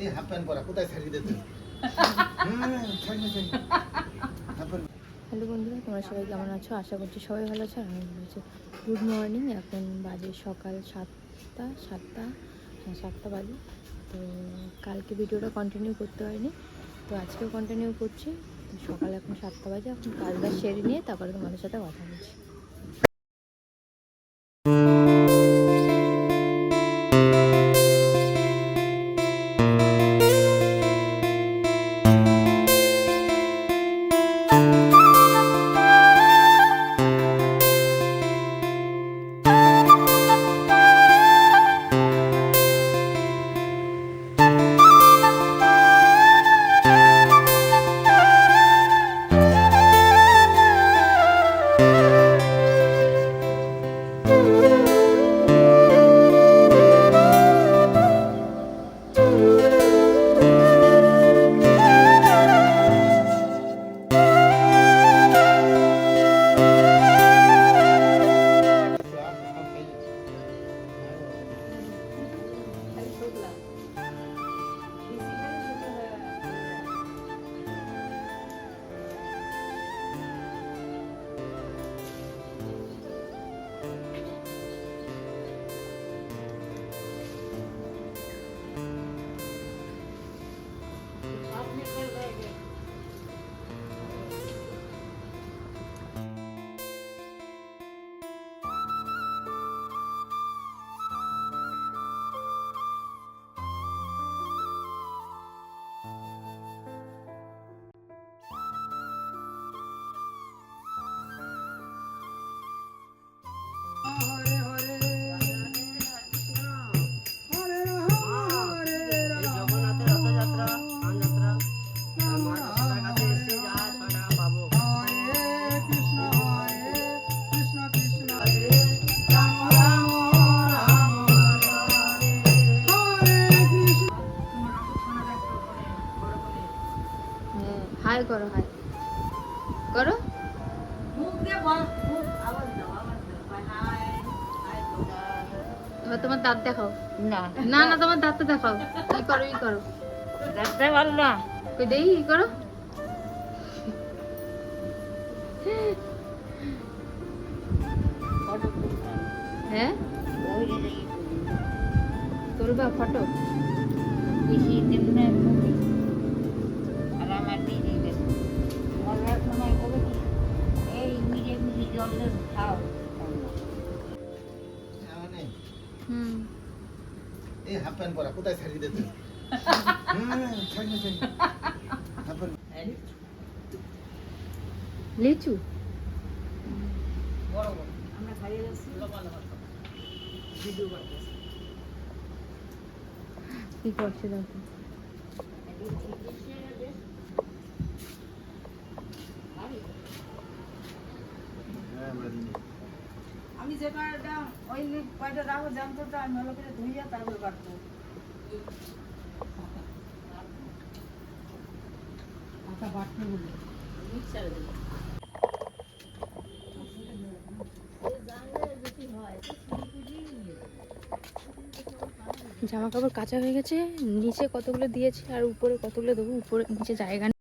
এই half pant পরা কোথায় ছাড়িয়ে দিতে? হ্যালো বন্ধুরা, তোমরা সবাই কেমন আছো? আশা করছি সবাই ভালো আছো। আমি ভালো আছি। Good morning. এখন বাজে সকাল 7টা বাজে। তো কালকে ভিডিওটা কন্টিনিউ করতে পারিনি, তো আজকেও কন্টিনিউ করছি। তো সকাল এখন 7টা বাজে। এখন কাজটা সেরে নিয়ে তারপরে তোমাদের সাথে কথা বলছি। হাই করো, হাই করো। তোমার দাঁত দেখাও। না না না, তোমার দাঁতটা দেখাও। ই করো, ই করো। দাঁতটা ভালো না, কই দেই, ই করো। হ্যাঁ, তুলবা ফটো? বেশি দিন না, আর আমার দিদি মরার সময় করে কি এই মিলে মিলে জলে খাও। এই হাফ প্যান্ট পরা কোথায় ছাড়িয়ে দিতে? লিচু বড় বড় আমরা খাইয়ে যাচ্ছি, ভিডিও করতেছি। কি করছে দেখো। আমি যে কয়টা ওই কয়টা রাখো জানতো, তো আমি ভালো করে ধুইয়া তারপর কাটবো। আটা বাটতে বলি মিক্সারে দেব। জামা কাপড় কাঁচা হয়ে গেছে, নিচে কতগুলো দিয়েছে আর উপরে কতগুলো দেবো, উপরে নিচে জায়গা নেই।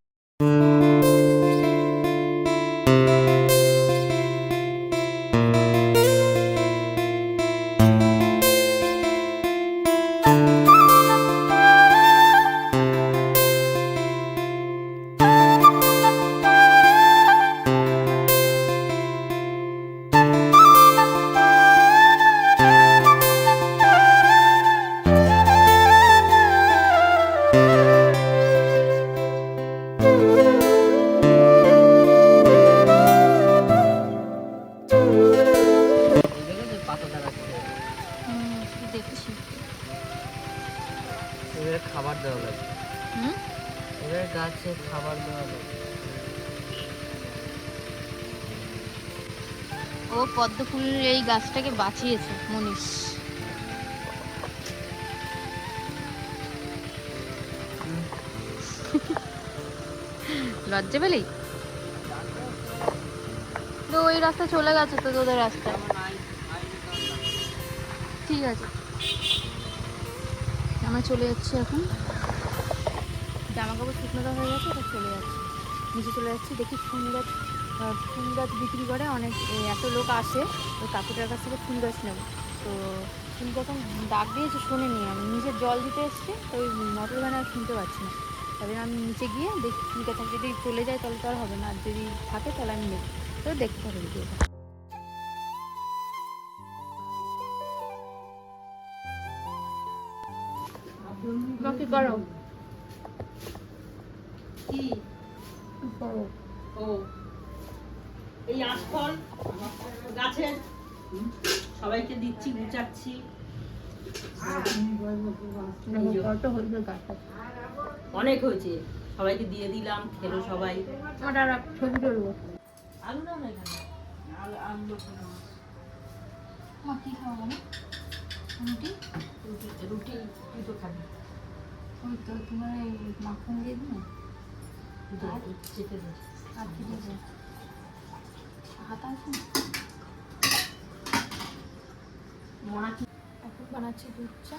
খাবার দেওয়া লাগে, এবার গাছে খাবার দেওয়া লাগে। ও পদ্ম ফুলের এই গাছটাকে বাঁচিয়েছে মনীষ। লজ্জা পেলি তো? ওই রাস্তা চলে গেছে তো, তোদের রাস্তা। ঠিক আছে, আমরা চলে যাচ্ছি এখন। জামা কাপড় শুকনো দেওয়া হয়ে গেছে, ওটা চলে যাচ্ছে নিচে চলে যাচ্ছি। দেখি ফুল গাছ বিক্রি করে অনেক, এত লোক আসে ওই কাকুটার কাছ থেকে ফুল গাছ নেব। তো ফুল যখন ডাক দিয়েছে শোনেনি, আমি নিচে জল দিতে এসেছি, তো ওই মোটর ভ্যানে আর শুনতে পাচ্ছি না। তবে আমি নিচে গিয়ে দেখি ফুল গাছ যদি চলে যায় তাহলে তো আর হবে না, আর যদি থাকে তাহলে আমি নেব। তো দেখতে হবে ভিডিওটা। কি করো? কি করো ও এই আশফল গাছের সবাইকে দিচ্ছি, গুছাচ্ছি। কত হয়েছে গাছটা? অনেক হয়েছে, সবাইকে দিয়ে দিলাম, খেলো সবাই। আমার আর এক ছবি তুলবো। আলু দাও না এখানে, আলু দেবো না। মা কি খাওয়া না? রুটি? রুটি তুই তো খাবি। ওই তো তোমার এই মাখন দিয়ে দিন চেপে দে। আর কি দেবো? হাতা আছে না? মনা কি এখন বানাচ্ছি দুধ চা।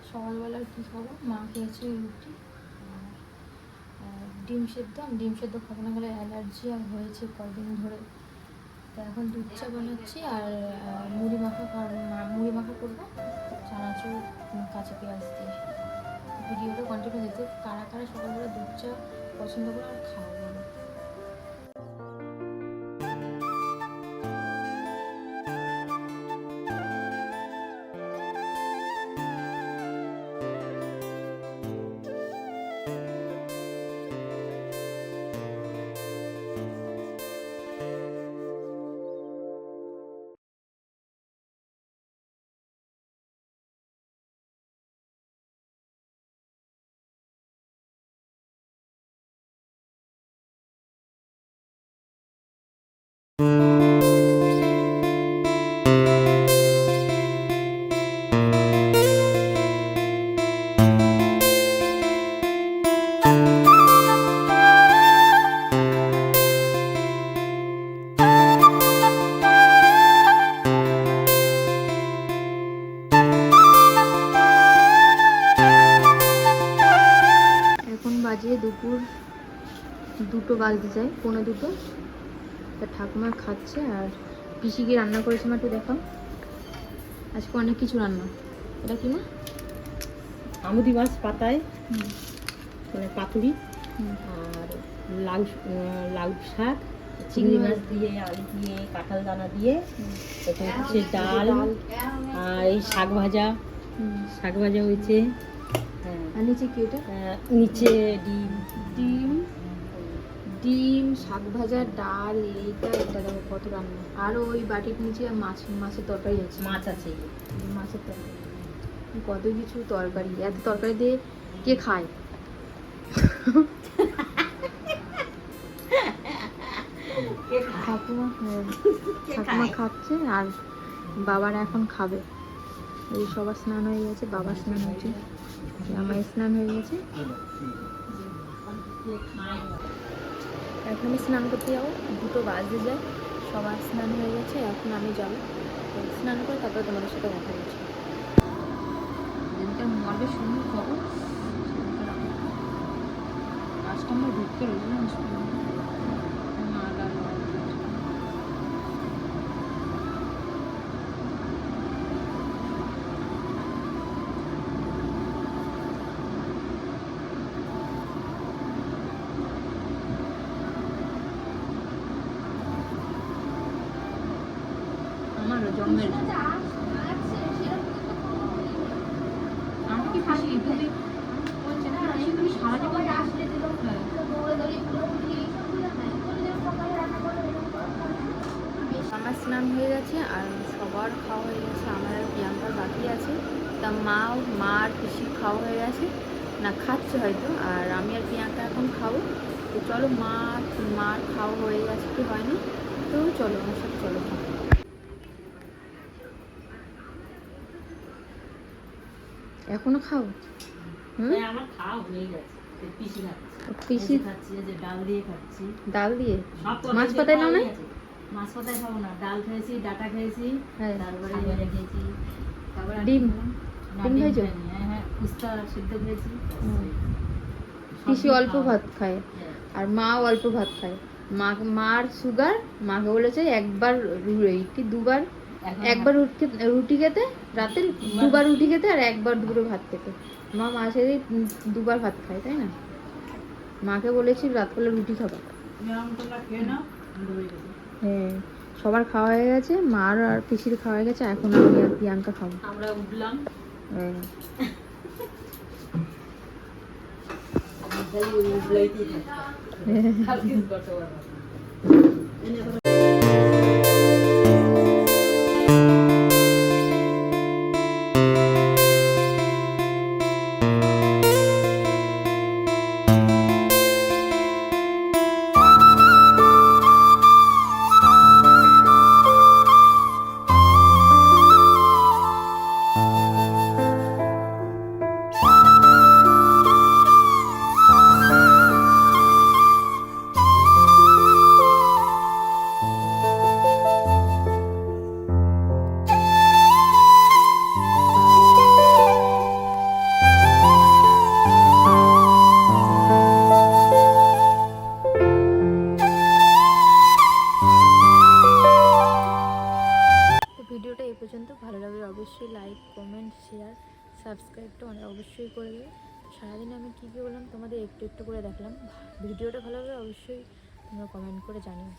সকালবেলার কী খাবো? মা খেয়েছে রুটি আর ডিম সেদ্ধ। আমি ডিম সেদ্ধ খাবো না, গেলে অ্যালার্জি আর হয়েছে কয়েকদিন ধরে। তো এখন দুধ চা বানাচ্ছি আর মুড়ি মাখা করবো, চানাচুর কাঁচা পেঁয়াজ দিয়ে। ভিডিওটা কন্টিনিউ দেখতে, কারা কারা সকালবেলা দুধ চা পছন্দ করে আর খাওয়া বলো। এখন বাজে দুপুর 2টো বাজতে যায়, 1:45। তা ঠাকুমা খাচ্ছে আর পিসি কি রান্না করেছে মা একটু দেখাও। আজকে অনেক কিছু রান্না। এটা কি মা? আমুদি মাছ পাতায় মানে পাতুরি হুম। আর লাউ শাক, চিংড়ি মাছ দিয়ে, আলু দিয়ে, কাঁঠাল দানা দিয়ে, এটা হচ্ছে ডাল আর এই শাক ভাজা হয়েছে। হ্যাঁ, আর নিচে কি এটা? নিচে ডিম। ডিম, শাক ভাজা, ডাল, এটা দেখো কত রান্না। আর ওই বাটির নিচে মাছের তরকারি আছে। মাছ আছে, মাছের তরকারি, কত কিছু তরকারি। এত তরকারি দিয়ে কে খায়? ঠাকুমা খাচ্ছে আর বাবারা এখন খাবে। এই সবার স্নান হয়ে গেছে, বাবার স্নান হয়েছে, আমার স্নান হয়ে গেছে। এখন আমি স্নান করতে যাবো, 2টো বাজতে যায়। সবার স্নান হয়ে গেছে, এখন আমি যাবো স্নান করে, তারপরে তোমাদের সাথে কথা বলছি। যেদিনকার মরবে শুনি খবর, কাস্টমার ঢুকতে রয়েছে না আমার জন্মের আমি কি ফাঁসি তুমি বলছে না তুমি সারা জীবন আমার স্নান হয়ে গেছে আর সবার খাওয়া হয়ে গেছে, আমার আর প্রিয়াঙ্কার বাকি আছে। তা মা আর পিসি খাওয়া হয়ে গেছে, না খাচ্ছে হয়তো, আর আমি আর প্রিয়াঙ্কা এখন খাবো। তো চলো, মার খাওয়া হয়ে গেছে কি হয়নি, তো চলো আমার সাথে চলো। এখনো খাও? আমার খাওয়া হয়ে গেছে, পিসি পিসি খাচ্ছি, যে ডাল দিয়ে খাচ্ছি। ডাল দিয়ে? মাছ পাতায় নাও না? মাছ পাতায় খাবো না, ডাল খেয়েছি, ডাটা খেয়েছি, হ্যাঁ, তারপরে খেয়েছি, তারপরে ডিম না, ডিম খাইছো? খাইনি, হ্যাঁ উস্তা সিদ্ধ করেছি। পিসি অল্প ভাত খায় আর মা অল্প ভাত খায়। মার সুগার, মাকে বলেছে একবার দুবার, একবার রুটি খেতে, রাতে দুবার রুটি খেতে আর একবার দুপুরে ভাত খেতে। মা মাসে দুবার ভাত খায়, তাই না? মাকে বলেছি রাতবেলা রুটি খাবা। হ্যাঁ, সবার খাওয়া হয়ে গেছে, মার আর পিসির খাওয়া হয়ে গেছে, এখন আমি আর প্রিয়াঙ্কা খাবো। আমরা উঠলাম। হ্যাঁ। তো ভিডিওটা এই পর্যন্ত। ভালো লাগলে অবশ্যই লাইক, কমেন্ট, শেয়ার, সাবস্ক্রাইবটা অবশ্যই করে দেবে। সারাদিন আমি কী কী বললাম তোমাদের একটু একটু করে দেখলাম। ভিডিওটা ভালো লাগলে অবশ্যই তোমরা কমেন্ট করে জানিও।